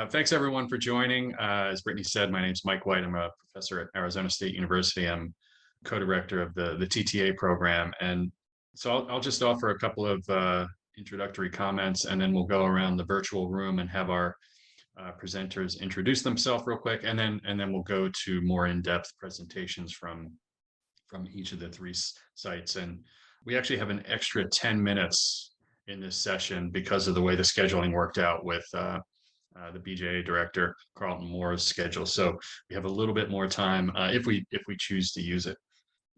Thanks everyone for joining. As Brittany said, my name is Mike White. I'm a professor at Arizona State University. I'm co-director of the TTA program. And so I'll just offer a couple of introductory comments, and then we'll go around the virtual room and have our presenters introduce themselves real quick. And then we'll go to more in-depth presentations from each of the three sites. And we actually have an extra 10 minutes in this session because of the way the scheduling worked out with the BJA director, Carlton Moore's schedule. So we have a little bit more time if we choose to use it.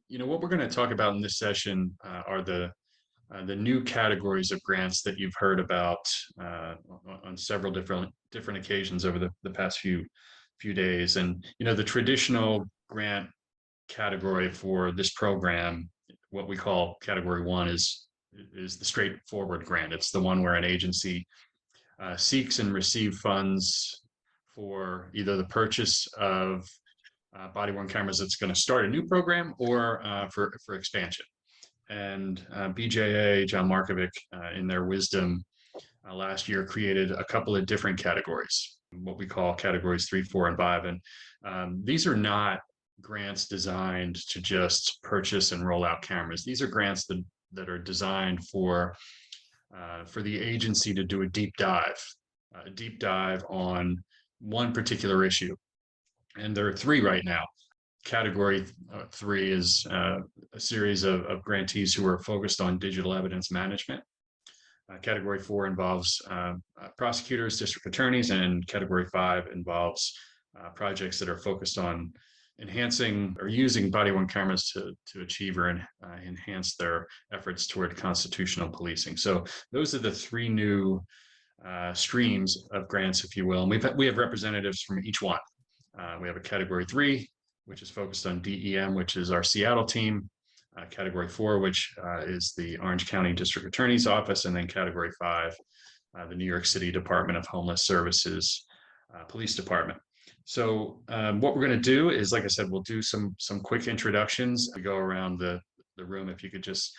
You know, what we're going to talk about in this session are the new categories of grants that you've heard about on several different occasions over the past few days. And, you know, the traditional grant category for this program, what we call category one, is the straightforward grant. It's the one where an agency seeks and receive funds for either the purchase of body-worn cameras that's going to start a new program or for expansion. And BJA, John Markovic, in their wisdom last year, created a couple of different categories, what we call categories 3, 4, and 5. And these are not grants designed to just purchase and roll out cameras. These are grants that are designed for the agency to do a deep dive on one particular issue. And there are 3 right now. Category 3 is a series of grantees who are focused on digital evidence management. Category 4 involves prosecutors, district attorneys, and Category 5 involves projects that are focused on enhancing or using body-worn cameras to achieve or enhance their efforts toward constitutional policing. So those are the 3 new streams of grants, if you will. And we have representatives from each one. We have a Category 3, which is focused on DEM, which is our Seattle team. Category 4, which is the Orange County District Attorney's Office, and then Category 5, the New York City Department of Homeless Services Police Department. So what we're going to do is, like I said, we'll do some quick introductions. We go around the room. If you could just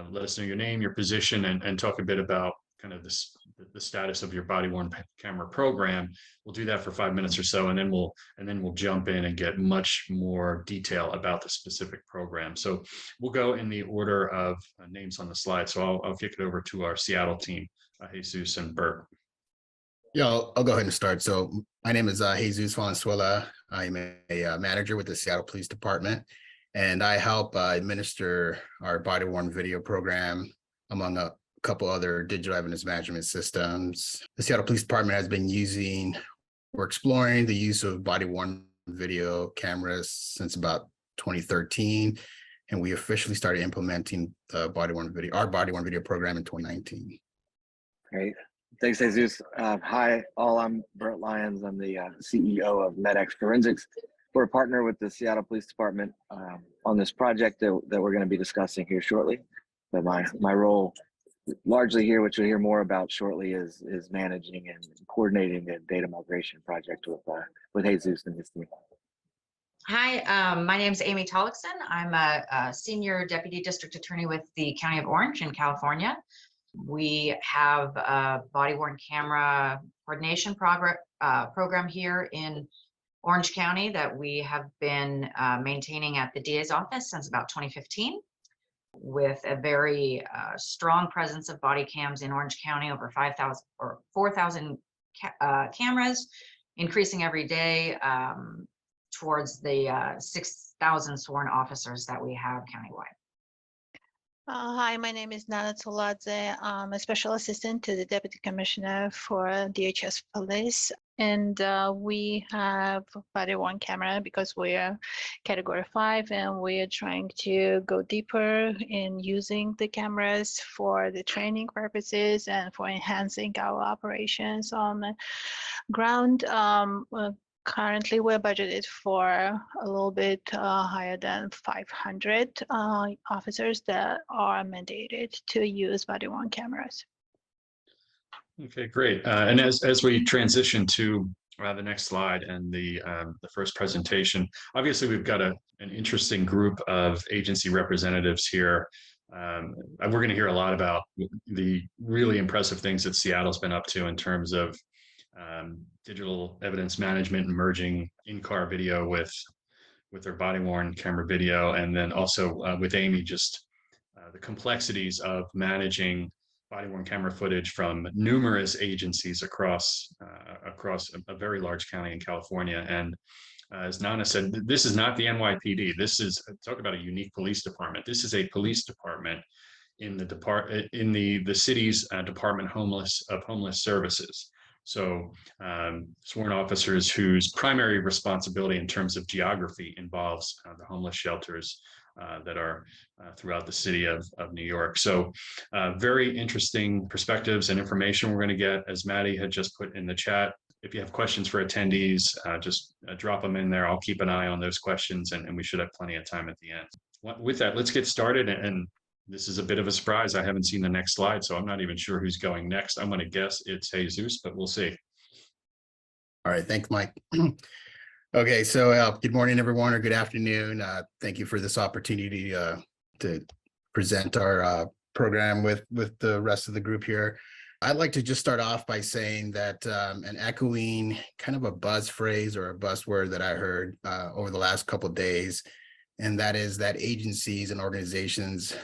let us know your name, your position, and talk a bit about kind of the status of your body-worn camera program. We'll do that for 5 minutes or so, and then we'll jump in and get much more detail about the specific program. So we'll go in the order of names on the slide. So I'll kick it over to our Seattle team, Jesus and Bert. Yeah, I'll go ahead and start. So my name is Jesus Valenzuela. I'm a manager with the Seattle Police Department, and I help administer our body-worn video program, among a couple other digital evidence management systems. The Seattle Police Department has been exploring the use of body-worn video cameras since about 2013, and we officially started implementing our body-worn video program in 2019. Great. Thanks, Jesus. Hi, all. I'm Bert Lyons. I'm the CEO of MedX Forensics. We're a partner with the Seattle Police Department on this project that we're going to be discussing here shortly. But my role largely here, which you'll hear more about shortly, is managing and coordinating the data migration project with Jesus and his team. Hi, my name is Amy Tollickson. I'm a senior deputy district attorney with the County of Orange in California. We have a body-worn camera coordination program here in Orange County that we have been maintaining at the DA's office since about 2015, with a very strong presence of body cams in Orange County, over 5,000 or 4,000 cameras, increasing every day towards the 6,000 sworn officers that we have countywide. Hi, my name is Nana Toladze. I'm a special assistant to the Deputy Commissioner for DHS Police. And we have body-worn camera because we're Category 5, and we're trying to go deeper in using the cameras for the training purposes and for enhancing our operations on the ground. Currently, we're budgeted for a little bit higher than 500 officers that are mandated to use body-worn cameras. Okay, great. And as we transition to the next slide and the first presentation, obviously we've got an interesting group of agency representatives here. We're going to hear a lot about the really impressive things that Seattle's been up to in terms of digital evidence management, and merging in-car video with their body-worn camera video, and then also with Amy, just the complexities of managing body-worn camera footage from numerous agencies across a very large county in California. And as Nana said, this is not the NYPD. This is, talk about a unique police department. This is a police department in the city's Department of Homeless Services. So sworn officers whose primary responsibility in terms of geography involves the homeless shelters that are throughout the city of New York. So very interesting perspectives and information we're going to get, as Maddie had just put in the chat. If you have questions for attendees, just drop them in there. I'll keep an eye on those questions, and we should have plenty of time at the end. With that, let's get started. And this is a bit of a surprise. I haven't seen the next slide, so I'm not even sure who's going next. I'm going to guess it's Jesus, but we'll see. All right, thanks, Mike. Okay, so good morning, everyone, or good afternoon. Thank you for this opportunity to present our program with the rest of the group here. I'd like to just start off by saying that and echoing kind of a buzz phrase or a buzzword that I heard over the last couple of days, and that is that agencies and organizations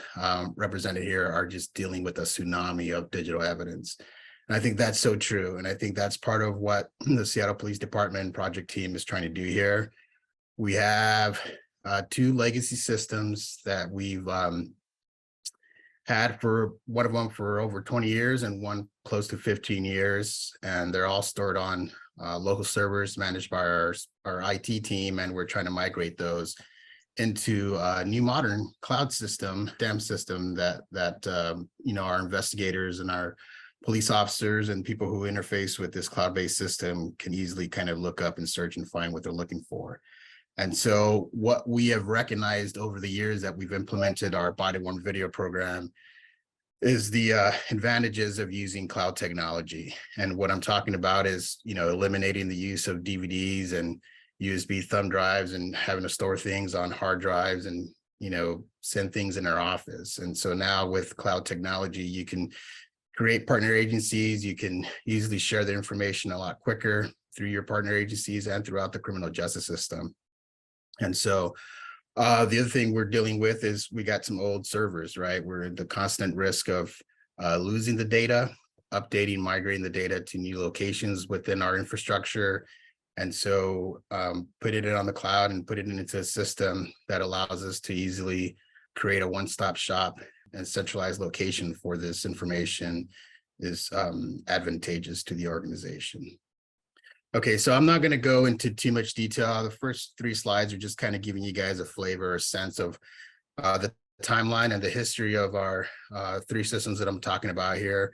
represented here are just dealing with a tsunami of digital evidence. And I think that's so true. And I think that's part of what the Seattle Police Department project team is trying to do here. We have two legacy systems that we've had, for one of them for over 20 years and one close to 15 years. And they're all stored on local servers managed by our IT team. And we're trying to migrate those into a new modern cloud system, DEM system that our investigators and our police officers and people who interface with this cloud-based system can easily kind of look up and search and find what they're looking for. And so what we have recognized over the years that we've implemented our body-worn video program is the advantages of using cloud technology. And what I'm talking about is, eliminating the use of DVDs and USB thumb drives and having to store things on hard drives and, send things in our office. And so now with cloud technology, you can create partner agencies. You can easily share the information a lot quicker through your partner agencies and throughout the criminal justice system. And so the other thing we're dealing with is we got some old servers, right? We're at the constant risk of losing the data, updating, migrating the data to new locations within our infrastructure. And so putting it on the cloud and putting it into a system that allows us to easily create a one-stop shop and centralized location for this information is advantageous to the organization. Okay, so I'm not going to go into too much detail. The first three slides are just kind of giving you guys a flavor, a sense of the timeline and the history of our three systems that I'm talking about here.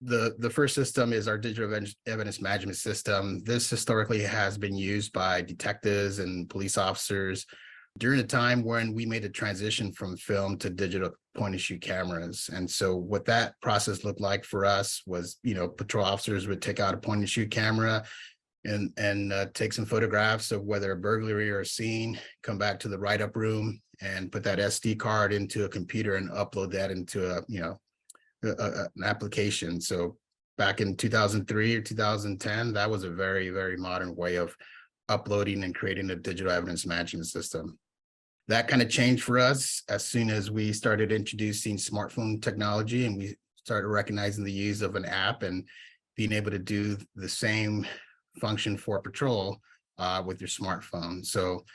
The first system is our digital evidence management system. This historically has been used by detectives and police officers during a time when we made a transition from film to digital point-and-shoot cameras. And so what that process looked like for us was, patrol officers would take out a point-and-shoot camera and take some photographs of whether a burglary or a scene, come back to the write-up room and put that SD card into a computer and upload that into an application. So back in 2003 or 2010, that was a very, very modern way of uploading and creating a digital evidence management system. That kind of changed for us as soon as we started introducing smartphone technology and we started recognizing the use of an app and being able to do the same function for patrol with your smartphone. So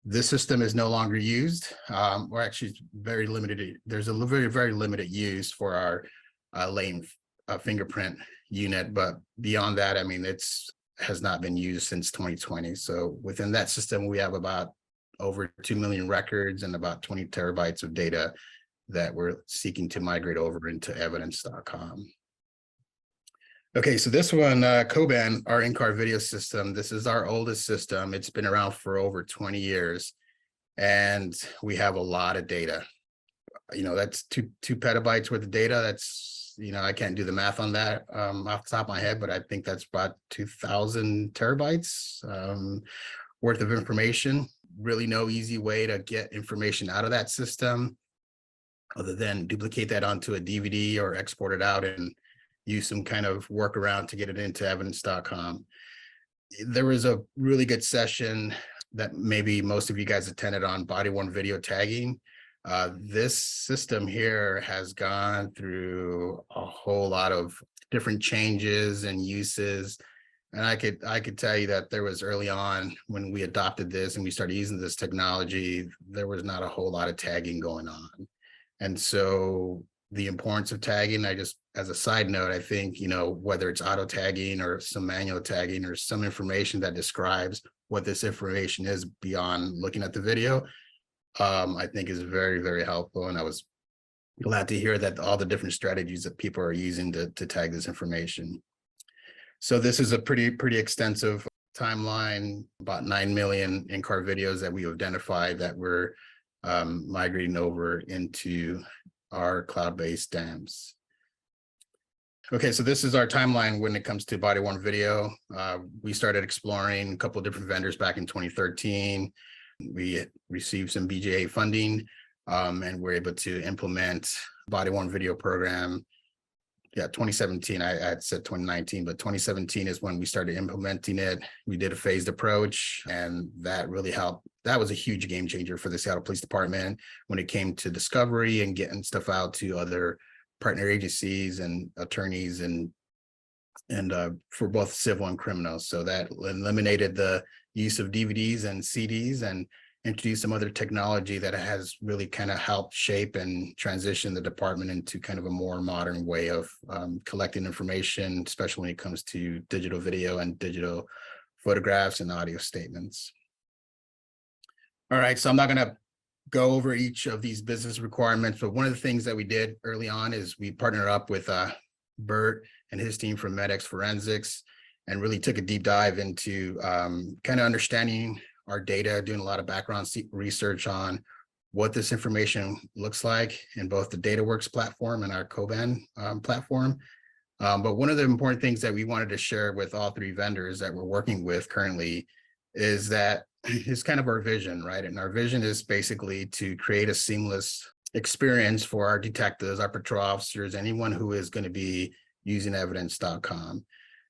this system is no longer used, or actually very limited. There's a very, very limited use for our lane fingerprint unit, but beyond that, I mean, has not been used since 2020. So within that system, we have about over 2 million records and about 20 terabytes of data that we're seeking to migrate over into evidence.com. Okay, so this one, Coban, our in-car video system, this is our oldest system. It's been around for over 20 years, and we have a lot of data. That's two petabytes worth of data. That's, I can't do the math on that off the top of my head, but I think that's about 2,000 terabytes worth of information. Really no easy way to get information out of that system other than duplicate that onto a DVD or export it out and use some kind of workaround to get it into evidence.com. There was a really good session that maybe most of you guys attended on body-worn video tagging. This system here has gone through a whole lot of different changes and uses. And I could tell you that there was early on when we adopted this and we started using this technology, there was not a whole lot of tagging going on. And so the importance of tagging, as a side note, I think, whether it's auto tagging or some manual tagging or some information that describes what this information is beyond looking at the video, I think is very, very helpful. And I was glad to hear that all the different strategies that people are using to tag this information. So this is a pretty extensive timeline, about 9 million in-car videos that we identified that we're migrating over into our cloud-based dams. Okay, so this is our timeline when it comes to body-worn video. We started exploring a couple of different vendors back in 2013. We received some BJA funding and we're able to implement body-worn video program. Yeah, 2017, I had said 2019, but 2017 is when we started implementing it. We did a phased approach and that really helped. That was a huge game changer for the Seattle Police Department when it came to discovery and getting stuff out to other partner agencies and attorneys and for both civil and criminals. So that eliminated the use of DVDs and CDs and introduced some other technology that has really kind of helped shape and transition the department into kind of a more modern way of collecting information, especially when it comes to digital video and digital photographs and audio statements. All right, so I'm not going to go over each of these business requirements, but one of the things that we did early on is we partnered up with Bert and his team from MedX Forensics and really took a deep dive into kind of understanding our data, doing a lot of background research on what this information looks like in both the DataWorks platform and our Coban platform. But one of the important things that we wanted to share with all three vendors that we're working with currently is that it's kind of our vision, right? And our vision is basically to create a seamless experience for our detectives, our patrol officers, anyone who is going to be using evidence.com.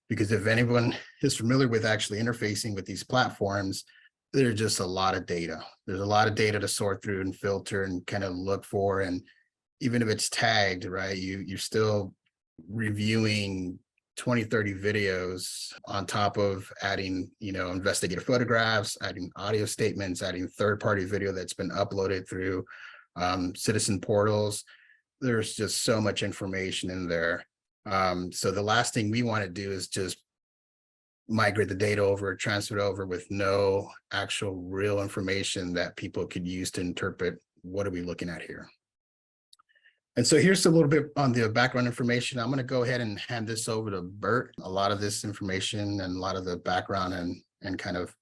Because if anyone is familiar with actually interfacing with these platforms, there's just a lot of data. There's a lot of data to sort through and filter and kind of look for. And even if it's tagged, right, you're still reviewing 20, 30 videos on top of adding, investigative photographs, adding audio statements, adding third-party video that's been uploaded through citizen portals. There's just so much information in there. So the last thing we want to do is just migrate the data over, transfer it over with no actual real information that people could use to interpret what are we looking at here. And so here's a little bit on the background information. I'm going to go ahead and hand this over to Bert. A lot of this information and a lot of the background and kind of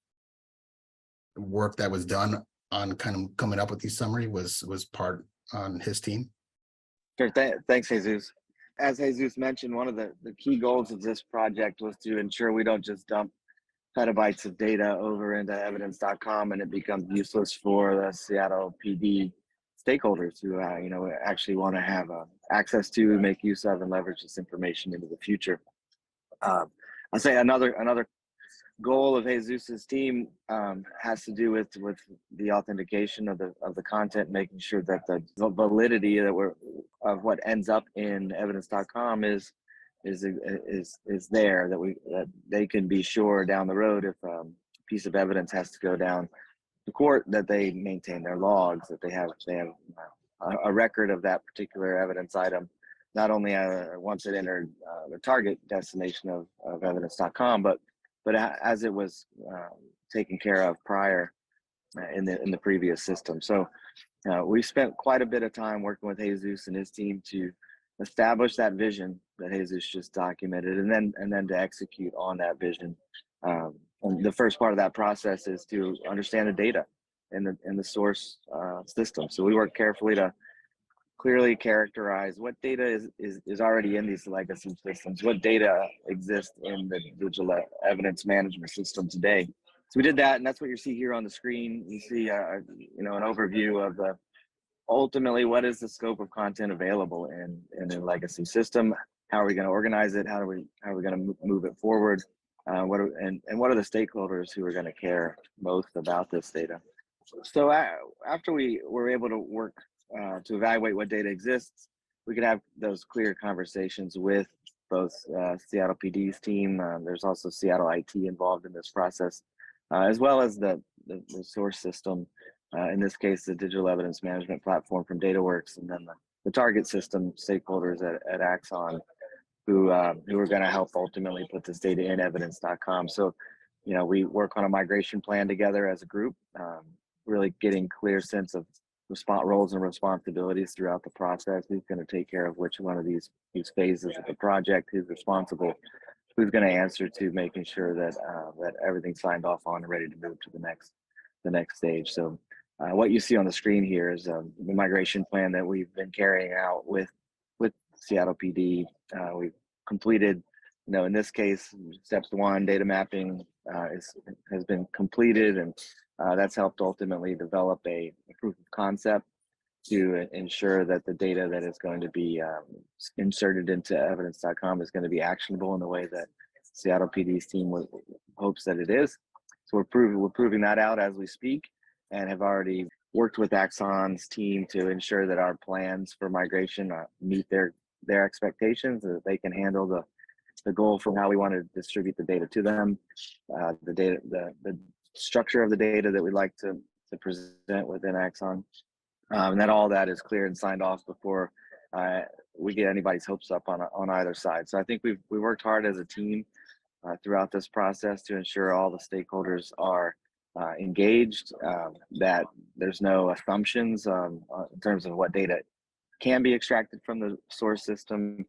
work that was done on kind of coming up with these summary was part on his team. Sure. Thanks, Jesus. As Jesus mentioned, one of the key goals of this project was to ensure we don't just dump petabytes of data over into evidence.com and it becomes useless for the Seattle PD stakeholders who actually want to have access to, make use of, and leverage this information into the future. I'll say another goal of Jesus's team has to do with the authentication of the content, making sure that the validity of what ends up in evidence.com is there, that they can be sure down the road if a piece of evidence has to go down to court that they maintain their logs, that they have a record of that particular evidence item, not only once it entered the target destination of evidence.com, but as it was taken care of prior in the previous system. So we spent quite a bit of time working with Jesus and his team to establish that vision that Jesus just documented, and then to execute on that vision. And the first part of that process is to understand the data in the source system. So we work carefully to clearly characterize what data is already in these legacy systems, what data exists in the digital evidence management system today. So we did that, and that's what you see here on the screen. You see an overview of ultimately what is the scope of content available in a legacy system. how are we going to organize it? How are we going to move it forward? What are the stakeholders who are going to care most about this data? So after we were able to work to evaluate what data exists, we could have those clear conversations with both Seattle PD's team. There's also Seattle IT involved in this process, as well as the source system. In this case, the digital evidence management platform from DataWorks, and then the target system stakeholders at Axon, who are going to help ultimately put this data in evidence.com. So, we work on a migration plan together as a group, really getting clear sense of roles and responsibilities throughout the process. Who's going to take care of which one of these phases of the project? Who's responsible? Who's going to answer to making sure that that everything's signed off on and ready to move to the next stage. So, what you see on the screen here is the migration plan that we've been carrying out with Seattle PD. We've completed, in this case, steps 1, data mapping has been completed, and that's helped ultimately develop a proof of concept to ensure that the data that is going to be inserted into evidence.com is going to be actionable in the way that Seattle PD's team hopes that it is. So we're proving that out as we speak, and have already worked with Axon's team to ensure that our plans for migration meet their expectations, that they can handle the goal from how we want to distribute the data to them, the structure of the data that we'd like to present within Axon, and that all that is clear and signed off before we get anybody's hopes up on either side. So I think we worked hard as a team throughout this process to ensure all the stakeholders are engaged, that there's no assumptions in terms of what data can be extracted from the source system,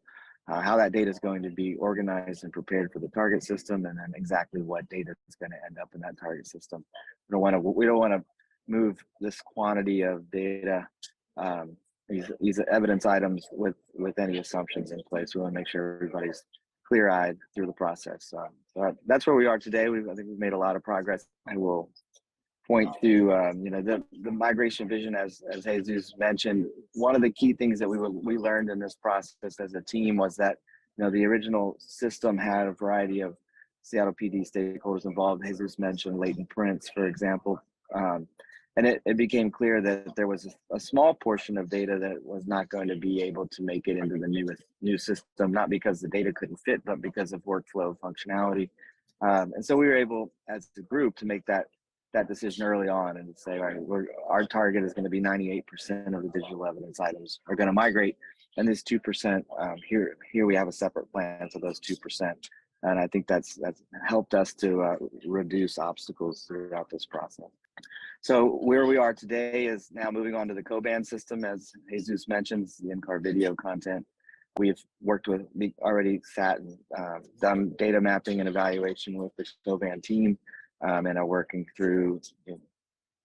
how that data is going to be organized and prepared for the target system, and then exactly what data is going to end up in that target system. We don't want to move this quantity of data, these evidence items with any assumptions in place. We want to make sure everybody's clear-eyed through the process. So that's where we are today. I think we've made a lot of progress. I will point to the migration vision, as Jesus mentioned. One of the key things that we learned in this process as a team was that the original system had a variety of Seattle PD stakeholders involved. Jesus mentioned latent prints, for example, and it became clear that there was a small portion of data that was not going to be able to make it into the new system, not because the data couldn't fit, but because of workflow functionality. And so we were able, as a group, to make that decision early on and say, all right, our target is going to be 98% of the digital evidence items are going to migrate, and this 2%, here we have a separate plan for those 2%. And I think that's helped us to reduce obstacles throughout this process. So where we are today is now moving on to the co-ban system, as Jesus mentioned, the in-car video content. We already sat and done data mapping and evaluation with the co-ban team, and are working through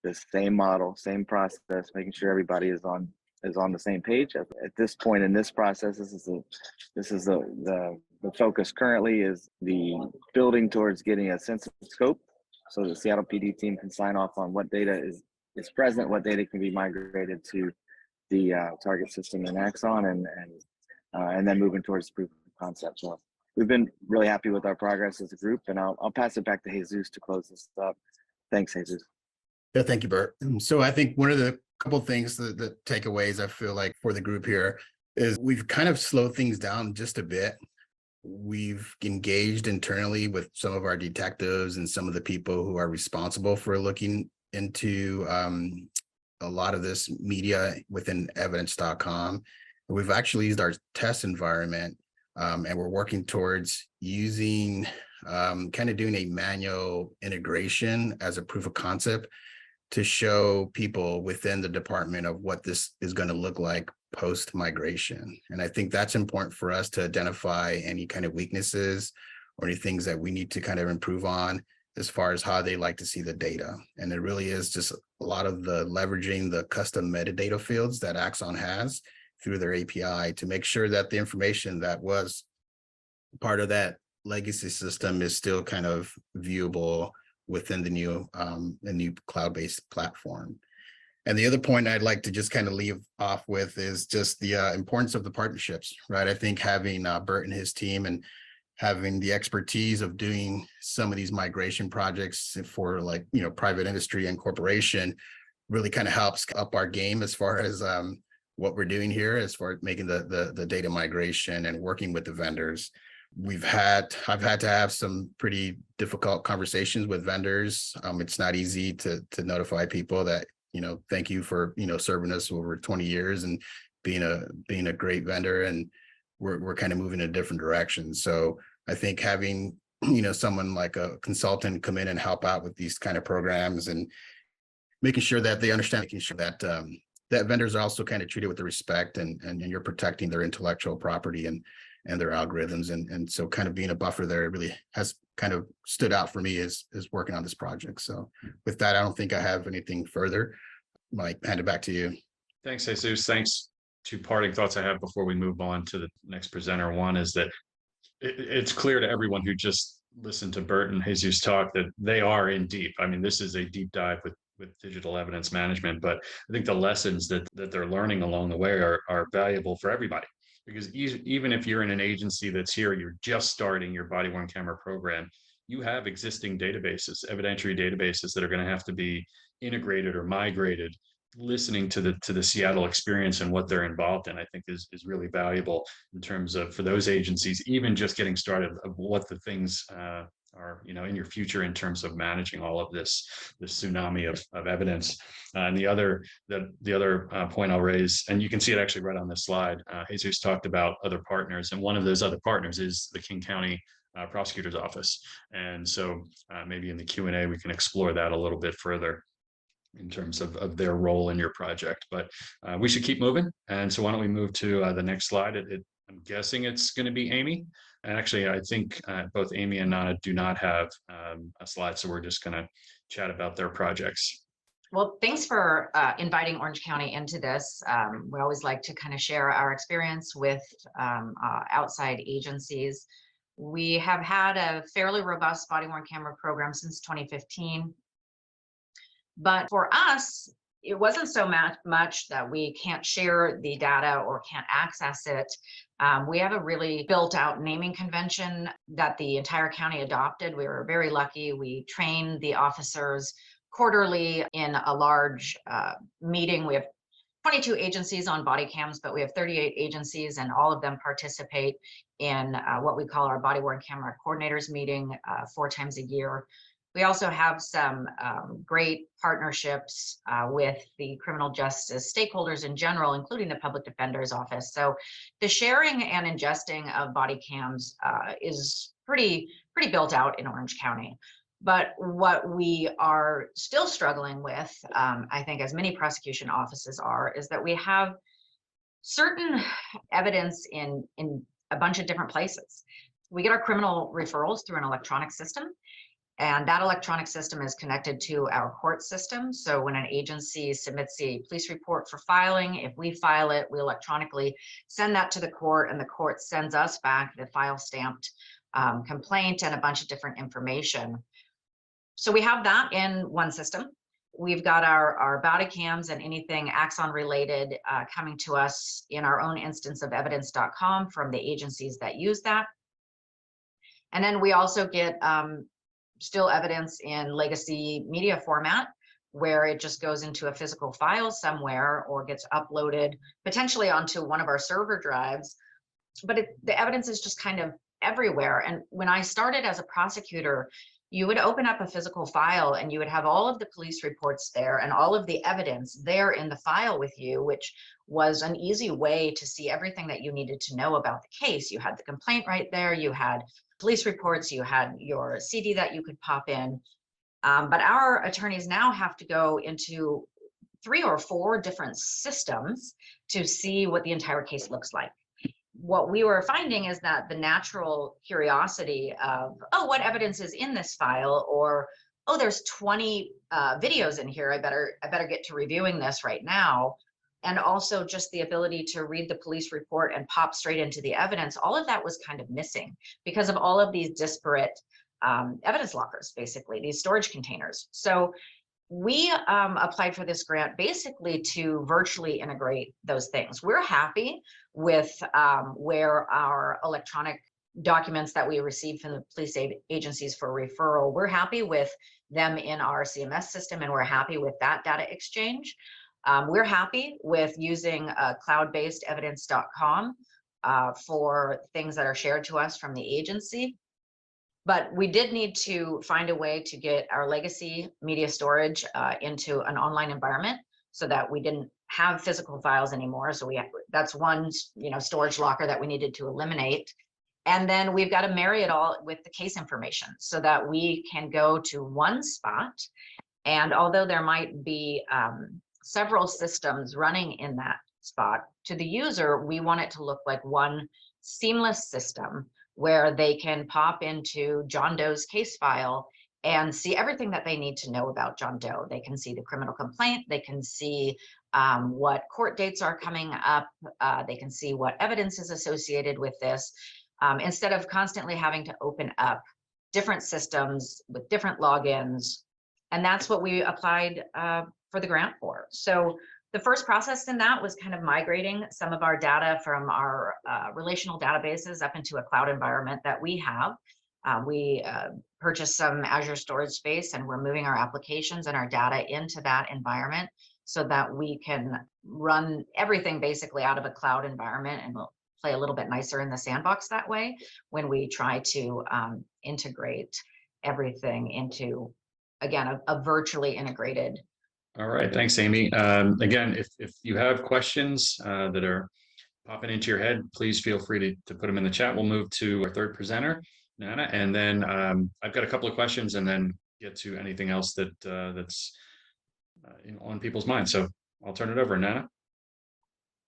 the same model, same process, making sure everybody is on the same page. At this point in this process, this is the focus currently is the building towards getting a sense of scope, so the Seattle PD team can sign off on what data is present, what data can be migrated to the target system in Axon, and then moving towards proof of concept. So we've been really happy with our progress as a group, and I'll pass it back to Jesus to close this up. Thanks, Jesus. Yeah, thank you, Bert. So I think one of the couple of things, the takeaways I feel like for the group here is we've kind of slowed things down just a bit. We've engaged internally with some of our detectives and some of the people who are responsible for looking into a lot of this media within evidence.com. We've actually used our test environment, and we're working towards using kind of doing a manual integration as a proof of concept to show people within the department of what this is going to look like post-migration. And I think that's important for us to identify any kind of weaknesses or any things that we need to kind of improve on as far as how they like to see the data. And it really is just a lot of the leveraging the custom metadata fields that Axon has through their API to make sure that the information that was part of that legacy system is still kind of viewable within the new cloud-based platform. And the other point I'd like to just kind of leave off with is just the importance of the partnerships, right? I think having Bert and his team and having the expertise of doing some of these migration projects for like, private industry and corporation really kind of helps up our game as far as what we're doing here, as far as making the data migration and working with the vendors. I've had to have some pretty difficult conversations with vendors. It's not easy to notify people that, thank you for, serving us over 20 years and being a great vendor, and we're kind of moving in a different direction. So I think having, someone like a consultant come in and help out with these kind of programs and making sure that they understand, making sure that that vendors are also kind of treated with the respect and you're protecting their intellectual property and their algorithms. And so kind of being a buffer there really has kind of stood out for me is working on this project. So with that, I don't think I have anything further. Mike, hand it back to you. Thanks, Jesus. Thanks. Two parting thoughts I have before we move on to the next presenter. One is that it's clear to everyone who just listened to Bert and Jesus talk that they are in deep. I mean, this is a deep dive with digital evidence management, but I think the lessons that they're learning along the way are valuable for everybody. Because even if you're in an agency that's here, you're just starting your body-worn camera program, you have existing databases, evidentiary databases that are going to have to be integrated or migrated. Listening to the Seattle experience and what they're involved in, I think is really valuable in terms of, for those agencies, even just getting started, of what the things are, in your future in terms of managing all of this tsunami of evidence. And the other point I'll raise, and you can see it actually right on this slide, Jesus talked about other partners, and one of those other partners is the King County Prosecutor's Office. And so maybe in the Q&A we can explore that a little bit further in terms of their role in your project. But we should keep moving. And so why don't we move to the next slide? I'm guessing it's going to be Amy. And actually, I think both Amy and Nana do not have a slide. So we're just going to chat about their projects. Well, thanks for inviting Orange County into this. We always like to kind of share our experience with outside agencies. We have had a fairly robust body-worn camera program since 2015. But for us, it wasn't so much that we can't share the data or can't access it. We have a really built out naming convention that the entire county adopted. We were very lucky. We train the officers quarterly in a large meeting. We have 22 agencies on body cams, but we have 38 agencies, and all of them participate in what we call our body-worn camera coordinators meeting 4 times a year. We also have some great partnerships with the criminal justice stakeholders in general, including the public defender's office. So the sharing and ingesting of body cams is pretty built out in Orange County. But what we are still struggling with, I think as many prosecution offices are, is that we have certain evidence in a bunch of different places. We get our criminal referrals through an electronic system. And that electronic system is connected to our court system. So when an agency submits a police report for filing, if we file it, we electronically send that to the court, and the court sends us back the file stamped complaint and a bunch of different information. So we have that in one system. We've got our body cams and anything Axon related coming to us in our own instance of evidence.com from the agencies that use that. And then we also get still evidence in legacy media format, where it just goes into a physical file somewhere or gets uploaded potentially onto one of our server drives. But the evidence is just kind of everywhere. And when I started as a prosecutor, you would open up a physical file and you would have all of the police reports there and all of the evidence there in the file with you, which was an easy way to see everything that you needed to know about the case. You had the complaint right there, you had police reports, you had your CD that you could pop in. But our attorneys now have to go into 3 or 4 different systems to see what the entire case looks like. What we were finding is that the natural curiosity of, oh, what evidence is in this file, or, oh, there's 20 videos in here, I better get to reviewing this right now. And also just the ability to read the police report and pop straight into the evidence, all of that was kind of missing because of all of these disparate evidence lockers, basically, these storage containers. So We applied for this grant basically to virtually integrate those things. We're happy with where our electronic documents that we receive from the police agencies for referral, we're happy with them in our CMS system, and we're happy with that data exchange. We're happy with using cloud-based evidence.com for things that are shared to us from the agency. But we did need to find a way to get our legacy media storage into an online environment so that we didn't have physical files anymore. So that's one, storage locker that we needed to eliminate. And then we've got to marry it all with the case information so that we can go to one spot. And although there might be several systems running in that spot, to the user, we want it to look like one seamless system where they can pop into John Doe's case file and see everything that they need to know about John Doe. They can see the criminal complaint, they can see what court dates are coming up, they can see what evidence is associated with this, instead of constantly having to open up different systems with different logins. And that's what we applied for the grant for. So the first process in that was kind of migrating some of our data from our relational databases up into a cloud environment that we have. We purchased some Azure storage space, and we're moving our applications and our data into that environment so that we can run everything basically out of a cloud environment, and we'll play a little bit nicer in the sandbox that way when we try to integrate everything into, again, a virtually integrated. All right, thanks, Amy. Again, if you have questions that are popping into your head, please feel free to put them in the chat. We'll move to our third presenter, Nana, and then I've got a couple of questions, and then get to anything else that's on people's minds. So I'll turn it over, Nana.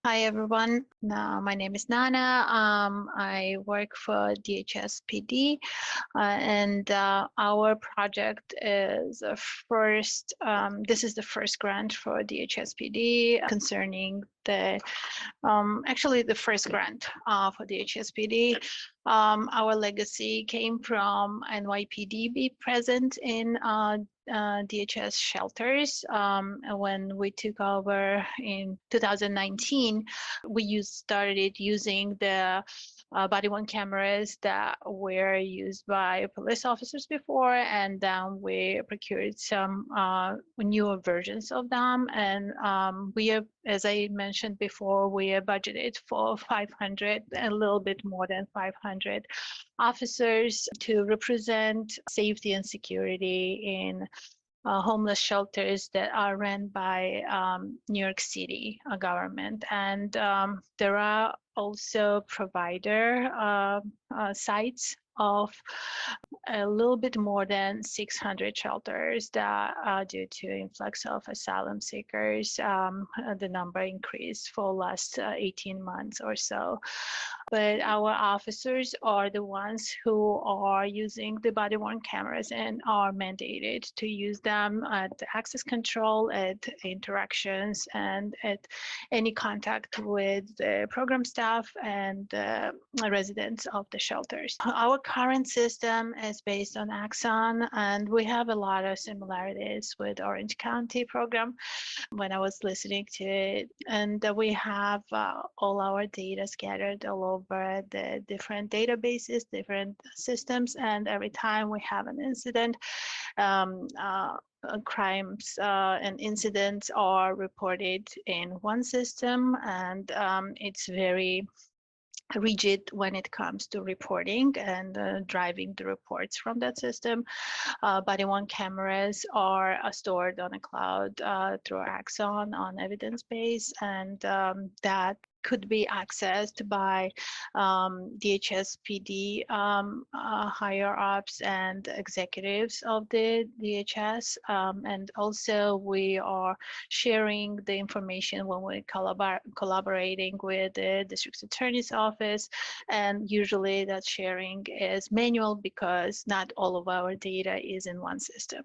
Hi, everyone. My name is Nana. I work for DHS PD, and our project is this is the first grant for DHS PD concerning actually the first grant for DHS PD. Our legacy came from NYPD be present in DHS shelters. When we took over in 2019, we started using the body-worn cameras that were used by police officers before, and then we procured some newer versions of them. And we have, as I mentioned before, we are budgeted for 500, a little bit more than 500 officers to represent safety and security in homeless shelters that are run by New York City government. And there are also provider sites of a little bit more than 600 shelters that due to influx of asylum seekers, the number increased for last 18 months or so. But our officers are the ones who are using the body-worn cameras and are mandated to use them at access control, at interactions, and at any contact with the program staff and residents of the shelters. Our current system is based on Axon, and we have a lot of similarities with Orange County program when I was listening to it. And we have all our data scattered all over the different databases, different systems, and every time we have an incident, crimes and incidents are reported in one system, and it's very rigid when it comes to reporting and driving the reports from that system. Body-worn cameras are stored on a cloud through Axon on evidence base, and that could be accessed by DHS PD higher ups and executives of the DHS. And also we are sharing the information when we collaborating with the district attorney's office. And usually that sharing is manual because not all of our data is in one system.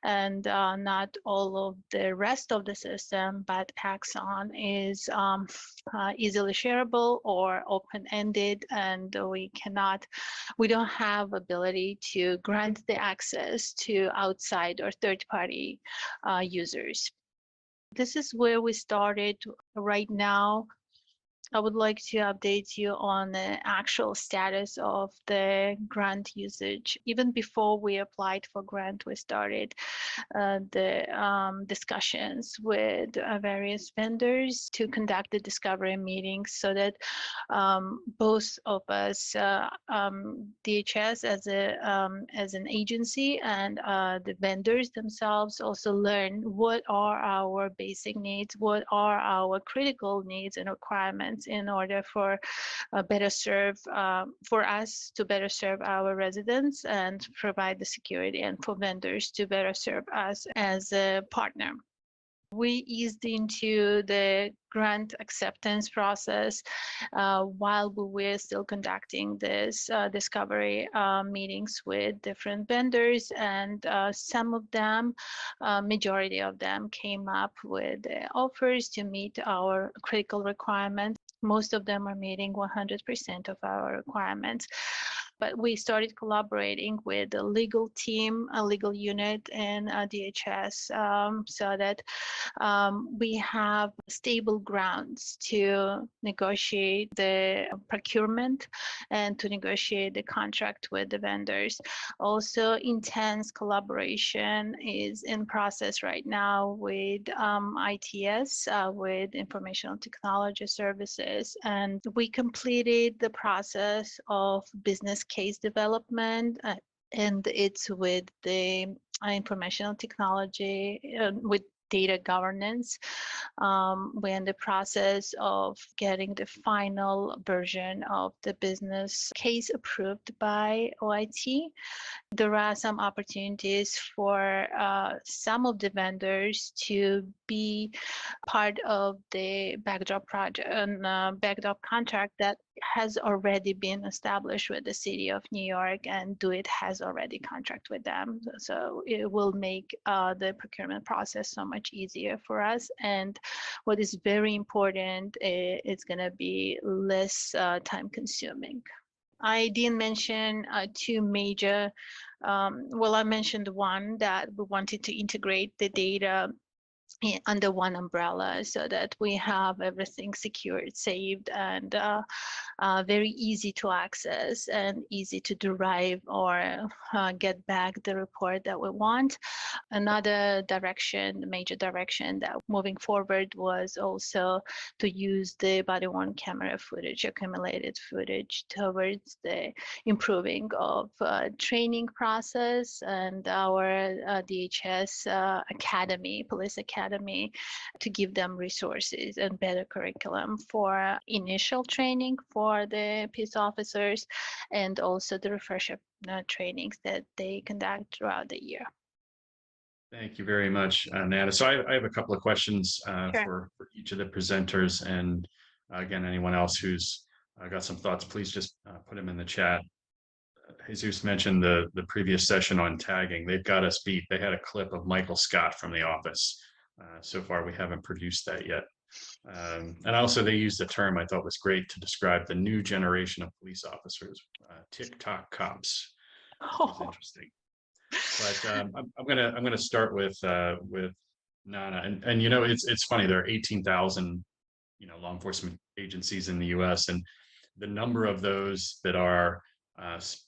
And not all of the rest of the system, but Axon is easily shareable or open-ended, and we don't have ability to grant the access to outside or third-party users. This is where we started. Right now, I would like to update you on the actual status of the grant usage. Even before we applied for grant, we started the discussions with various vendors to conduct the discovery meetings so that both of us, DHS as an agency, and the vendors themselves also learn what are our basic needs, what are our critical needs and requirements in order for for us to better serve our residents and provide the security, and for vendors to better serve us as a partner. We eased into the grant acceptance process while we were still conducting this discovery meetings with different vendors, and some of them, majority of them, came up with offers to meet our critical requirements. Most of them are meeting 100% of our requirements. But we started collaborating with the legal team, a legal unit in DHS, so that we have stable grounds to negotiate the procurement and to negotiate the contract with the vendors. Also, intense collaboration is in process right now with ITS, with Informational Technology Services, and we completed the process of business case development, and it's with the informational technology, with data governance. We're in the process of getting the final version of the business case approved by OIT. There are some opportunities for some of the vendors to be part of the backdrop project and backdrop contract that has already been established with the City of New York, and DoIT has already contract with them. So it will make the procurement process so much easier for us. And what is very important, it's going to be less time consuming. I didn't mention two major, well, I mentioned one that we wanted to integrate the data under one umbrella so that we have everything secured, saved, and very easy to access and easy to derive or get back the report that we want. Another direction, major direction that moving forward was also to use the body-worn camera footage, accumulated footage, towards the improving of training process and our DHS Academy, Police Academy, to give them resources and better curriculum for initial training for the peace officers, and also the refresher trainings that they conduct throughout the year. Thank you very much, Nada. So I have a couple of questions Sure. for each of the presenters, and again, anyone else who's got some thoughts, please just put them in the chat. Jesus mentioned the previous session on tagging. They've got us beat. They had a clip of Michael Scott from The Office. So far, we haven't produced that yet. And also, they used a term I thought was great to describe the new generation of police officers, TikTok cops. Which is interesting. But I'm gonna start with Nana, and you know, it's funny, there are 18,000 law enforcement agencies in the U.S., and the number of those that are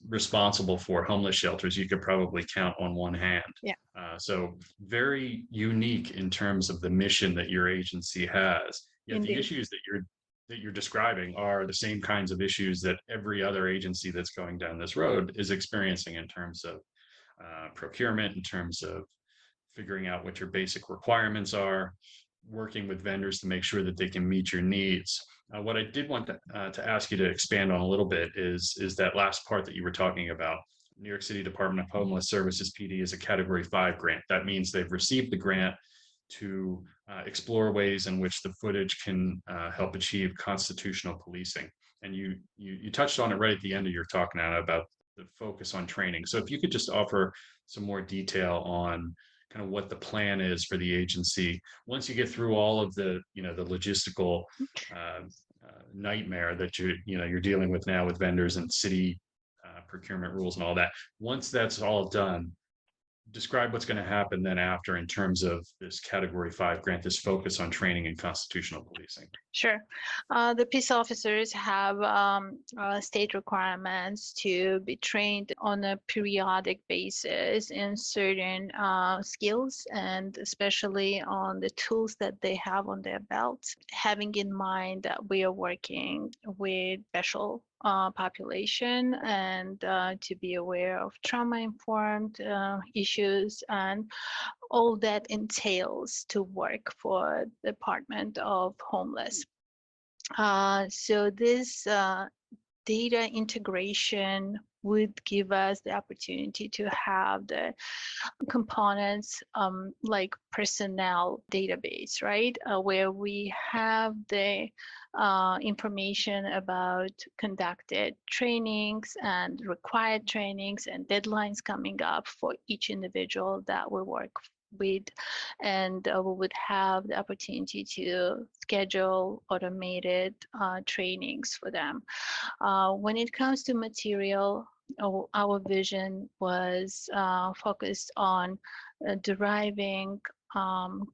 responsible for homeless shelters, you could probably count on one hand. Yeah. So very unique in terms of the mission that your agency has. Yet Indeed. the issues that you're describing are the same kinds of issues that every other agency that's going down this road is experiencing in terms of procurement, in terms of figuring out what your basic requirements are, working with vendors to make sure that they can meet your needs. What I did want to ask you to expand on a little bit is that last part that you were talking about. New York City Department of Homeless Services PD is a Category 5 grant. That means they've received the grant to explore ways in which the footage can help achieve constitutional policing. And you touched on it right at the end of your talk now about the focus on training. So if you could just offer some more detail on kind of what the plan is for the agency once you get through all of the the logistical nightmare that you're dealing with now with vendors and city procurement rules and all that. Once that's all done, describe what's going to happen then after in terms of this Category 5 grant, this focus on training and constitutional policing. Sure. The peace officers have state requirements to be trained on a periodic basis in certain skills, and especially on the tools that they have on their belt, having in mind that we are working with special population, and to be aware of trauma-informed issues and all that entails to work for the Department of Homeless. So this data integration would give us the opportunity to have the components like personnel database, right? Where we have the information about conducted trainings and required trainings and deadlines coming up for each individual that we work with, and we would have the opportunity to schedule automated trainings for them. When it comes to material, our vision was focused on deriving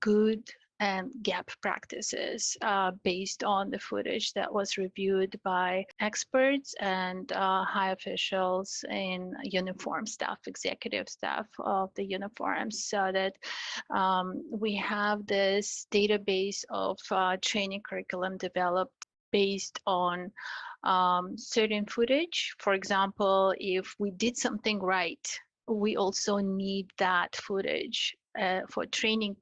good and gap practices based on the footage that was reviewed by experts and high officials in uniform staff, executive staff of the uniforms, so that we have this database of training curriculum developed based on certain footage. For example, if we did something right, we also need that footage for training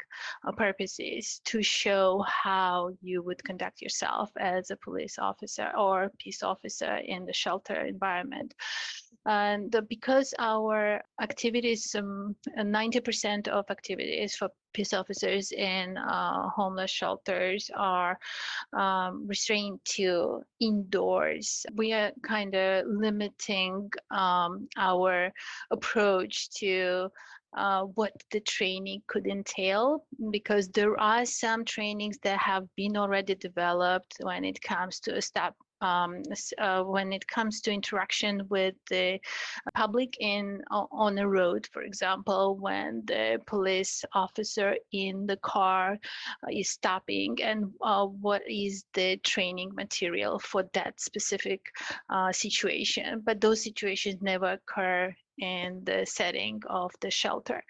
purposes to show how you would conduct yourself as a police officer or peace officer in the shelter environment. And because our activities, 90% of activities for peace officers in homeless shelters are restrained to indoors, we are kind of limiting our approach to what the training could entail, because there are some trainings that have been already developed when it comes to when it comes to interaction with the public on a road, for example, when the police officer in the car is stopping, and what is the training material for that specific situation. But those situations never occur in the setting of the shelter.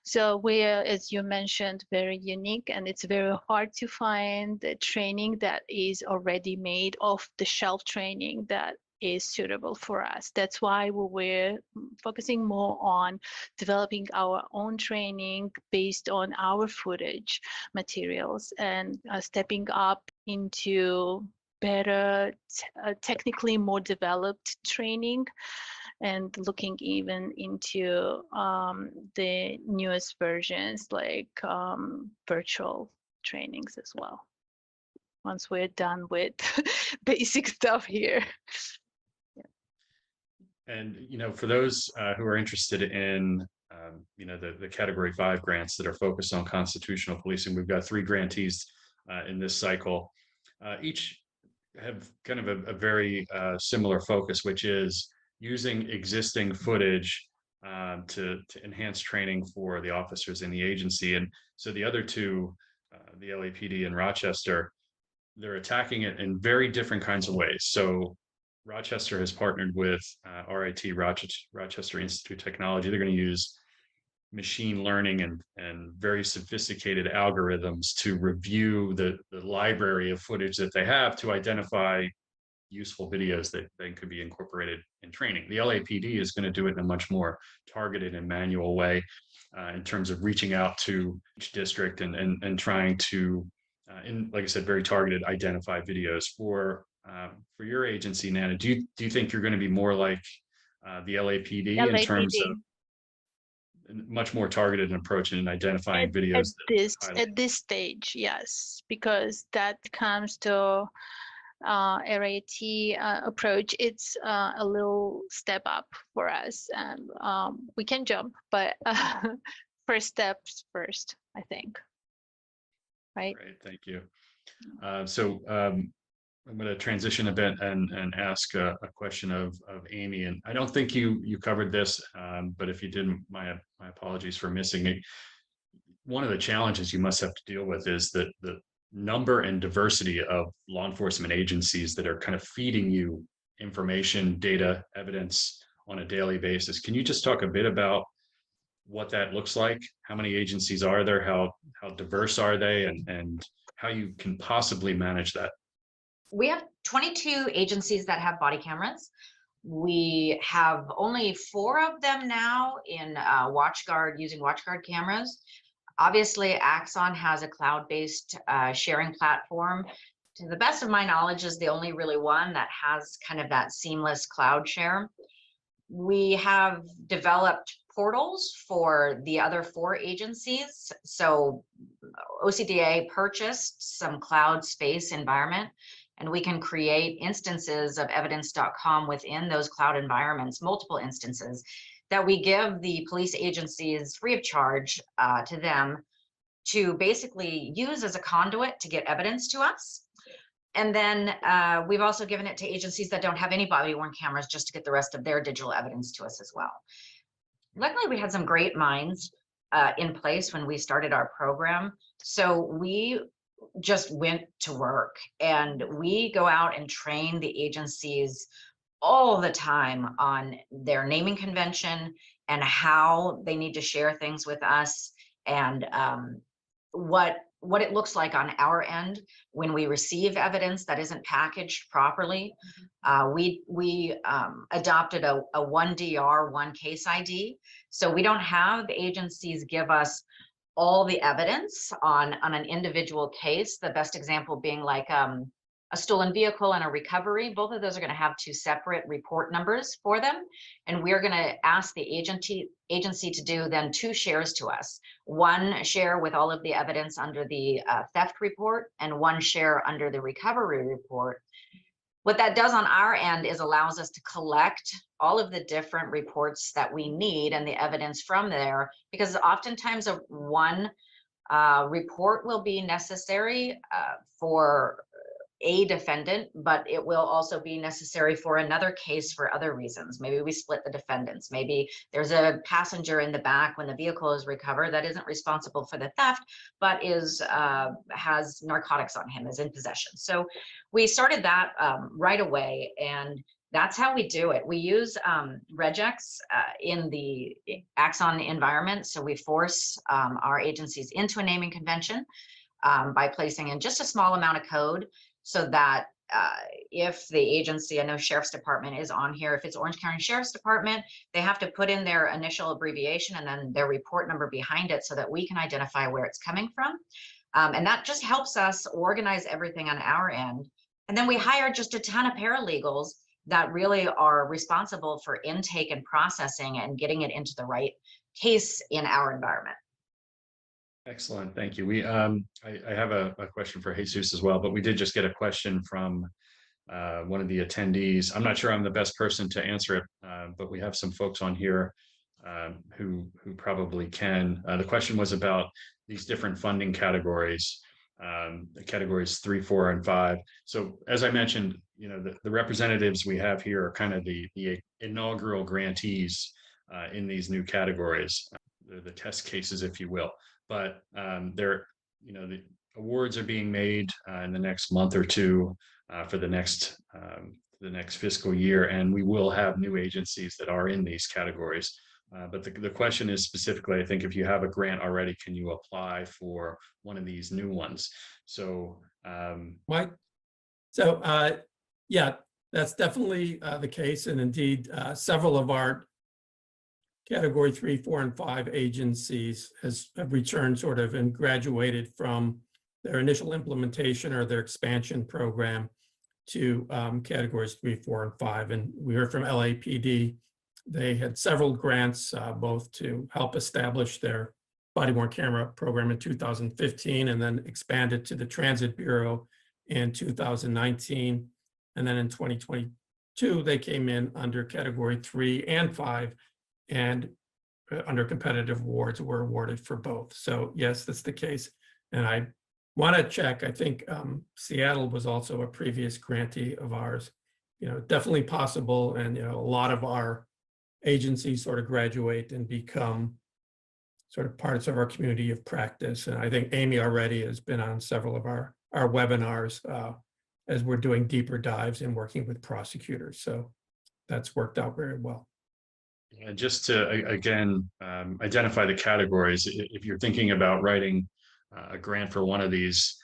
So we're, as you mentioned, very unique, and it's very hard to find the training that is already made, off-the-shelf training that is suitable for us. That's why we're focusing more on developing our own training based on our footage materials, and stepping up into better, technically more developed training, and looking even into the newest versions like virtual trainings as well, once we're done with basic stuff here. And, for those who are interested in, the Category 5 grants that are focused on constitutional policing, we've got 3 grantees in this cycle. Each have kind of a very similar focus, which is using existing footage to enhance training for the officers in the agency. And so the other 2, the LAPD and Rochester, they're attacking it in very different kinds of ways. So Rochester has partnered with RIT, Rochester Institute of Technology. They're going to use machine learning and very sophisticated algorithms to review the library of footage that they have to identify useful videos that then could be incorporated in training. The LAPD is going to do it in a much more targeted and manual way in terms of reaching out to each district and trying to, like I said, very targeted, identify videos. For your agency, Nana, do you think you're going to be more like the LAPD in terms of much more targeted approach in identifying videos at this stage? Yes, because that comes to RIT approach, it's a little step up for us, and we can jump, but first steps first, I think. Right. Thank you. I'm going to transition a bit and ask a question of Amy. And I don't think you covered this, but if you didn't, my apologies for missing it. One of the challenges you must have to deal with is that the number and diversity of law enforcement agencies that are kind of feeding you information, data, evidence on a daily basis. Can you just talk a bit about what that looks like? How many agencies are there? How diverse are they? And how you can possibly manage that? We have 22 agencies that have body cameras. We have only 4 of them now in WatchGuard, using WatchGuard cameras. Obviously, Axon has a cloud-based sharing platform. To the best of my knowledge, is the only really one that has kind of that seamless cloud share. We have developed portals for the other 4 agencies. So OCDA purchased some cloud space environment, and we can create instances of evidence.com within those cloud environments, multiple instances that we give the police agencies free of charge to them to basically use as a conduit to get evidence to us. And then we've also given it to agencies that don't have any body-worn cameras just to get the rest of their digital evidence to us as well. Luckily, we had some great minds in place when we started our program. So we just went to work, and we go out and train the agencies all the time on their naming convention and how they need to share things with us, and what it looks like on our end when we receive evidence that isn't packaged properly. We adopted a 1DR, 1 case ID. So we don't have agencies give us all the evidence on an individual case. The best example being like a stolen vehicle and a recovery. Both of those are going to have 2 separate report numbers for them. And we're going to ask the agency to do then 2 shares to us. 1 share with all of the evidence under the theft report, and 1 share under the recovery report. What that does on our end is allows us to collect all of the different reports that we need and the evidence from there, because oftentimes one report will be necessary for a defendant, but it will also be necessary for another case for other reasons. Maybe we split the defendants. Maybe there's a passenger in the back when the vehicle is recovered that isn't responsible for the theft, but has narcotics on him, is in possession. So we started that right away, and that's how we do it. We use regex in the Axon environment. So we force our agencies into a naming convention by placing in just a small amount of code, so that if the agency, I know Sheriff's Department is on here, if it's Orange County Sheriff's Department, they have to put in their initial abbreviation and then their report number behind it so that we can identify where it's coming from. And that just helps us organize everything on our end. And then we hire just a ton of paralegals that really are responsible for intake and processing and getting it into the right case in our environment. Excellent, thank you. I have a question for Jesus as well, but we did just get a question from one of the attendees. I'm not sure I'm the best person to answer it, but we have some folks on here who probably can. The question was about these different funding categories, categories 3, 4, and 5. So as I mentioned, the representatives we have here are kind of the inaugural grantees in these new categories. They're the test cases, if you will. But the awards are being made in the next month or 2 for the next fiscal year, and we will have new agencies that are in these categories. But the question is specifically, I think, if you have a grant already, can you apply for one of these new ones? So, Mike. So, yeah, that's definitely the case, and indeed, several of our Category 3, 4, and 5 agencies have returned sort of and graduated from their initial implementation or their expansion program to categories 3, 4, and 5. And we heard from LAPD. They had several grants, both to help establish their body-worn camera program in 2015, and then expanded to the Transit Bureau in 2019. And then in 2022, they came in under Category 3 and 5, and under competitive awards were awarded for both. So yes, that's the case. And I Want to check, I think Seattle was also a previous grantee of ours. Definitely possible, and a lot of our agencies sort of graduate and become sort of parts of our community of practice. And I think Amy already has been on several of our webinars as we're doing deeper dives and working with prosecutors. So that's worked out very well. And just to, again, identify the categories, if you're thinking about writing a grant for one of these,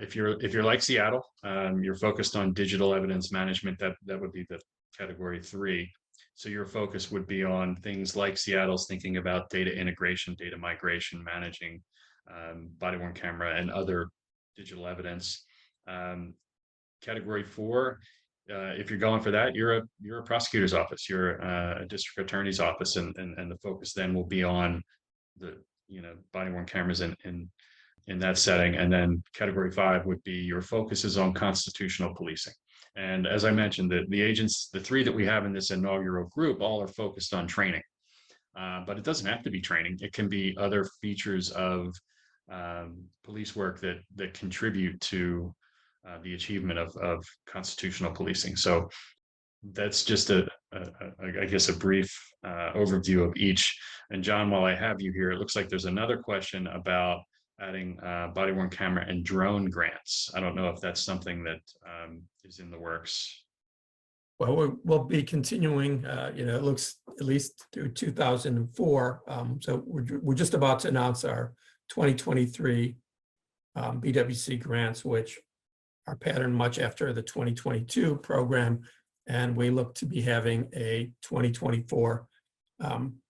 if you're like Seattle, you're focused on digital evidence management, that would be the category 3. So your focus would be on things like Seattle's thinking about data integration, data migration, managing body-worn camera and other digital evidence. Category 4, if you're going for that, you're a prosecutor's office, you're a district attorney's office, and the focus then will be on the body-worn cameras in that setting. And then category 5 would be your focus is on constitutional policing. And as I mentioned, the 3 that we have in this inaugural group all are focused on training, but it doesn't have to be training. It can be other features of police work that contribute to the achievement of constitutional policing. So that's just I guess a brief overview of each. And John, while I have you here, it looks like there's another question about adding body-worn camera and drone grants. I don't know if that's something that is in the works. Well, we'll be continuing, it looks at least through 2004. So we're just about to announce our 2023 BWC grants, which are patterned much after the 2022 program. And we look to be having a 2024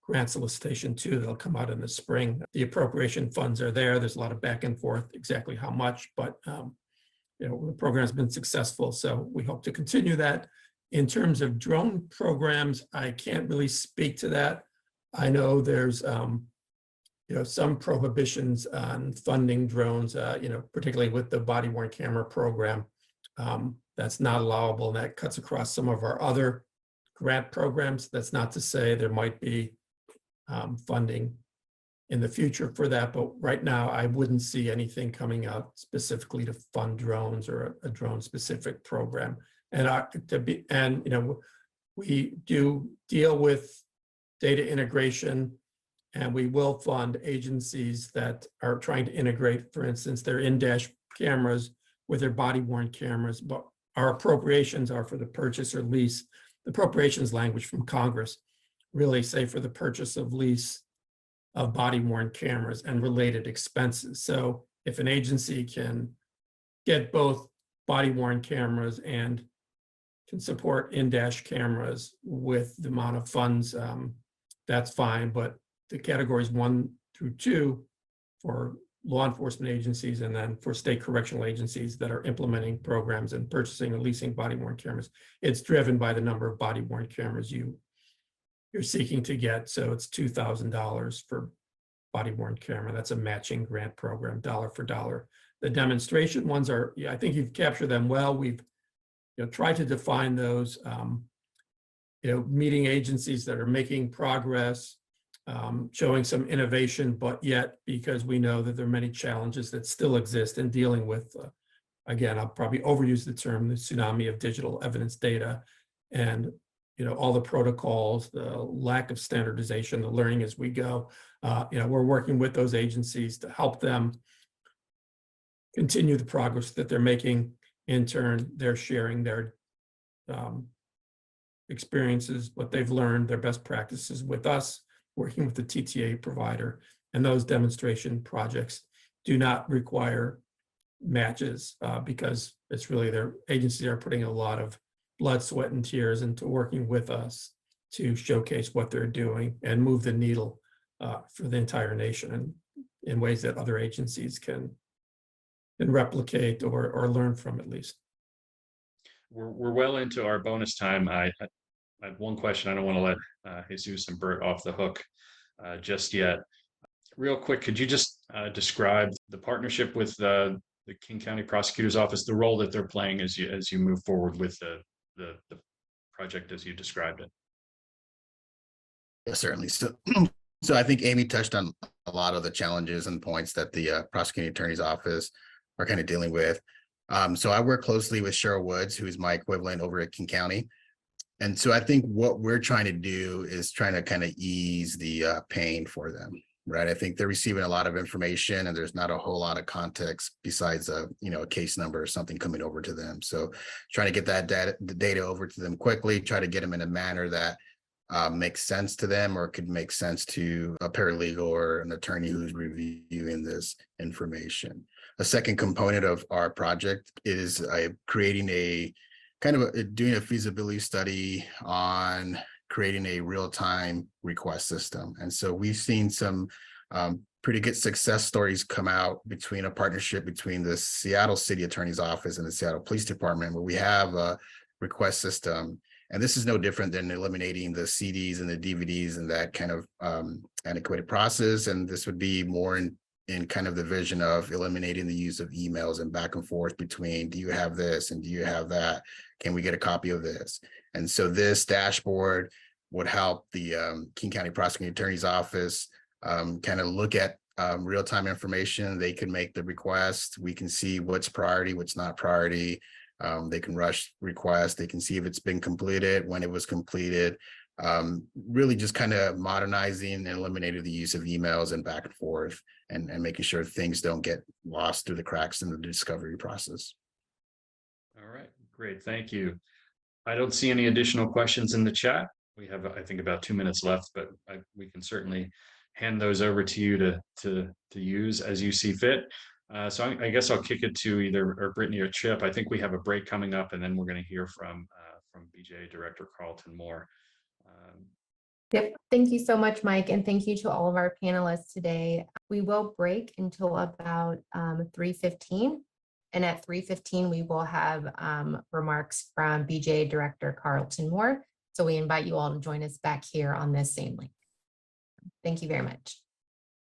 grant solicitation too that'll come out in the spring. The appropriation funds are there. There's a lot of back and forth exactly how much, but the program has been successful, so we hope to continue that. In terms of drone programs, I can't really speak to that. I know there's some prohibitions on funding drones, particularly with the body-worn camera program. That's not allowable, and that cuts across some of our other grant programs. That's not to say there might be funding in the future for that, but right now I wouldn't see anything coming out specifically to fund drones or a drone-specific program. And we do deal with data integration, and we will fund agencies that are trying to integrate, for instance, their in-dash cameras with their body-worn cameras, but our appropriations are for the purchase or lease. The appropriations language from Congress really say for the purchase of lease of body-worn cameras and related expenses. So if an agency can get both body-worn cameras and can support in-dash cameras with the amount of funds, that's fine. But the categories 1 through 2 for law enforcement agencies, and then for state correctional agencies that are implementing programs and purchasing or leasing body-worn cameras, it's driven by the number of body-worn cameras you're seeking to get. So it's $2,000 for body-worn camera. That's a matching grant program, dollar for dollar. The demonstration ones are, I think you've captured them well. We've tried to define those, meeting agencies that are making progress, showing some innovation, but yet, because we know that there are many challenges that still exist in dealing with, again, I'll probably overuse the term, the tsunami of digital evidence data, and all the protocols, the lack of standardization, the learning as we go. We're working with those agencies to help them continue the progress that they're making. In turn, they're sharing their experiences, what they've learned, their best practices with us, working with the TTA provider. And those demonstration projects do not require matches because it's really their agencies are putting a lot of blood, sweat, and tears into working with us to showcase what they're doing and move the needle for the entire nation, and in ways that other agencies can replicate or learn from, at least. We're well into our bonus time. I have one question. I don't want to let Jesus and Bert off the hook just yet. Real quick, could you just describe the partnership with the King County Prosecutor's Office, the role that they're playing as you move forward with the project as you described it? Yes, certainly. So I think Amy touched on a lot of the challenges and points that the prosecuting attorney's office are kind of dealing with. So I work closely with Cheryl Woods, who is my equivalent over at King County. And so I think what we're trying to do is trying to kind of ease the pain for them, right? I think they're receiving a lot of information and there's not a whole lot of context besides a case number or something coming over to them. So trying to get the data over to them quickly, try to get them in a manner that makes sense to them or could make sense to a paralegal or an attorney who's reviewing this information. A second component of our project is creating a doing a feasibility study on creating a real-time request system. And so we've seen some pretty good success stories come out between a partnership between the Seattle City Attorney's Office and the Seattle Police Department, where we have a request system. And this is no different than eliminating the CDs and the DVDs and that kind of antiquated process. And this would be more in kind of the vision of eliminating the use of emails and back and forth between, do you have this and do you have that? Can we get a copy of this? And so this dashboard would help the King County Prosecuting Attorney's Office kind of look at real-time information. They can make the request. We can see what's priority, what's not priority. They can rush requests. They can see if it's been completed, when it was completed. Really just kind of modernizing and eliminating the use of emails and back and forth and making sure things don't get lost through the cracks in the discovery process. All right, great, thank you. I don't see any additional questions in the chat. We have, I think, about 2 minutes left, but we can certainly hand those over to you to use as you see fit. So I guess I'll kick it to either Brittany or Chip. I think we have a break coming up, and then we're going to hear from BJA Director Carlton Moore. Yep. Thank you so much, Mike. And thank you to all of our panelists today. We will break until about 3:15. And at 3:15, we will have remarks from BJA Director Carlton Moore. So we invite you all to join us back here on this same link. Thank you very much.